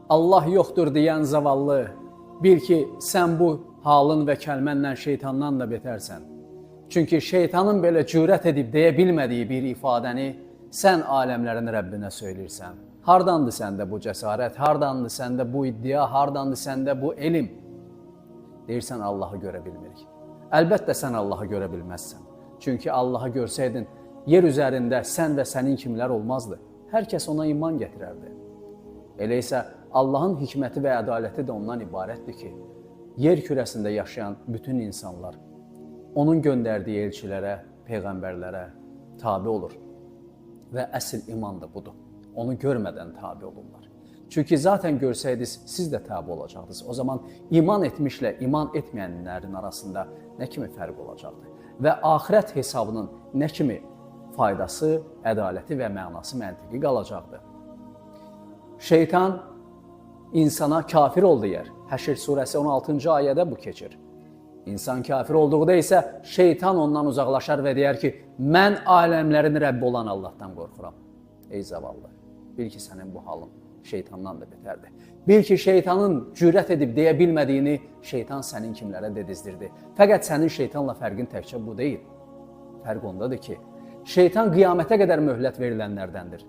Allah yoxdur deyən zavallı, bil ki, sən bu halın və kəlmənlə şeytandan da betərsən. Çünki şeytanın belə cürət edib deyə bilmədiyi bir ifadəni sən aləmlərin Rəbbinə söyləyirsən. Hardandır səndə bu cəsarət, hardandır səndə bu iddia, hardandır səndə bu elm? Deyirsən, Allahı görə bilmirik. Əlbəttə sən Allahı görə bilməzsən. Çünki Allahı görsəydin, yer üzərində sən və sənin kimlər olmazdı. Hər kəs ona iman gətirərdi. Elə isə Allahın hikməti və ədaləti də ondan ibarətdir ki, yer kürəsində yaşayan bütün insanlar onun göndərdiyi elçilərə, peyğəmbərlərə tabi olur. Və əsl iman da budur. Onu görmədən tabi olurlar. Çünki zaten görsəydiniz, siz də tabi olacaqdınız. O zaman iman etmişlə iman etməyənlərin arasında nə kimi fərq olacaqdır? Və axirət hesabının nə kimi faydası, ədaləti və mənası məntiqi qalacaqdır? Şeytan insana kafir ol deyər. Həşr surəsi 16-cı ayədə bu keçir. İnsan kafir olduğuda isə şeytan ondan uzaqlaşar və deyər ki, mən aləmlərin Rəbbi olan Allahdan qorxuram. Ey zavallı, bil ki, sənin bu halın şeytandan da betərdir. Bil ki, şeytanın cürət edib deyə bilmədiyini şeytan sənin kimlərə dedizdirdi. Fəqət sənin şeytanla fərqin təkcə bu deyil. Fərq ondadır ki, şeytan qiyamətə qədər möhlət verilənlərdəndir.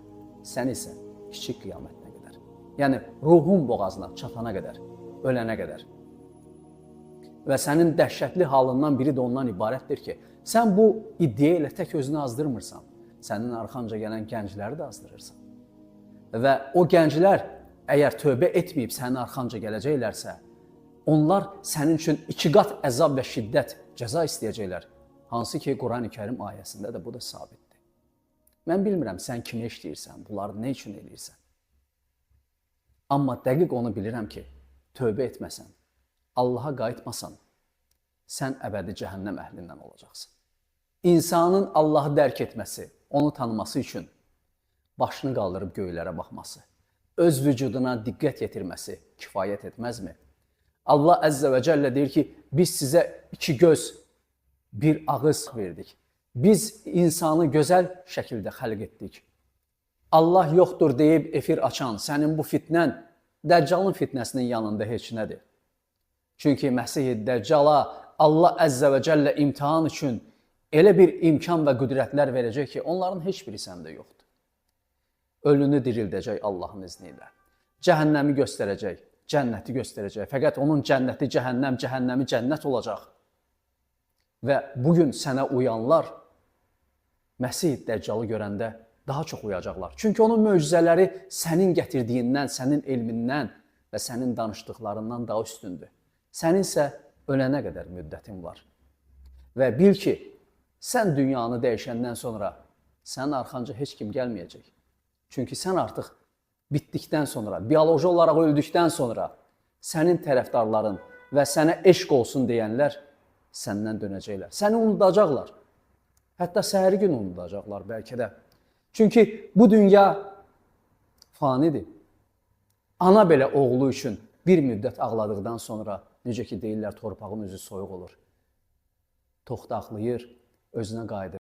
Sən isə kiçik qiyamətinə qədər. Yəni, ruhun boğazına çatana qədər, ölənə qədər. Və sənin dəhşətli halından biri də ondan ibarətdir ki, sən bu iddia ilə tək özünü azdırmırsan, sənin arxanca gələn gəncləri də azdırırsan. Və o gənclər əgər tövbə etməyib sənin arxanca gələcəklərsə, onlar sənin üçün 2 qat əzab və şiddət cəza istəyəcəklər. Hansı ki, Quran-ı Kərim ayəsində də bu da sabitdir. Mən bilmirəm, sən kimə işləyirsən, bunları nə üçün eləyirsən? Amma dəqiq onu bilirəm ki, tövbə etməsən, Allaha qayıtmasan, sən əbədi cəhənnəm əhlindən olacaqsın. İnsanın Allahı dərk etməsi, onu tanıması üçün başını qaldırıb göylərə baxması, öz vücuduna diqqət yetirməsi kifayət etməzmi? Allah Əzzə və Cəllə deyir ki, biz sizə 2 göz, bir ağız verdik. Biz insanı gözəl şəkildə xəlq etdik. Allah yoxdur deyib efir açan sənin bu fitnən, Dəccalın fitnəsinin yanında heç nədir. Çünki Məsih-i Dəccala Allah Əzzə və Cəllə imtihan üçün elə bir imkan və qüdrətlər verəcək ki, onların heç biri səndə yoxdur. Ölünü dirildəcək Allahın izni ilə. Cəhənnəmi göstərəcək, cənnəti göstərəcək. Fəqət onun cənnəti cəhənnəm, cəhənnəmi cənnət olacaq. Və bugün sənə uyanlar Məsih-i Dəccalı görəndə daha çox uyacaqlar. Çünki onun möcüzələri sənin gətirdiyindən, sənin elmindən və sənin danışdıqlarından daha üstündür. Sənin isə ölənə qədər müddətin var. Və bil ki, sən dünyanı dəyişəndən sonra sənin arxanca heç kim gəlməyəcək. Çünki sən artıq bitdikdən sonra, bioloji olaraq öldükdən sonra sənin tərəfdarların və sənə eşq olsun deyənlər səndən dönəcəklər. Səni unudacaqlar. Hətta səhəri gün unudacaqlar bəlkə də. Çünki bu dünya fanidir. Ana belə oğlu üçün bir müddət ağladıqdan sonra necə ki deyirlər, torpağın üzü soyuq olur. Toxtaqlayır, özünə qayıdır.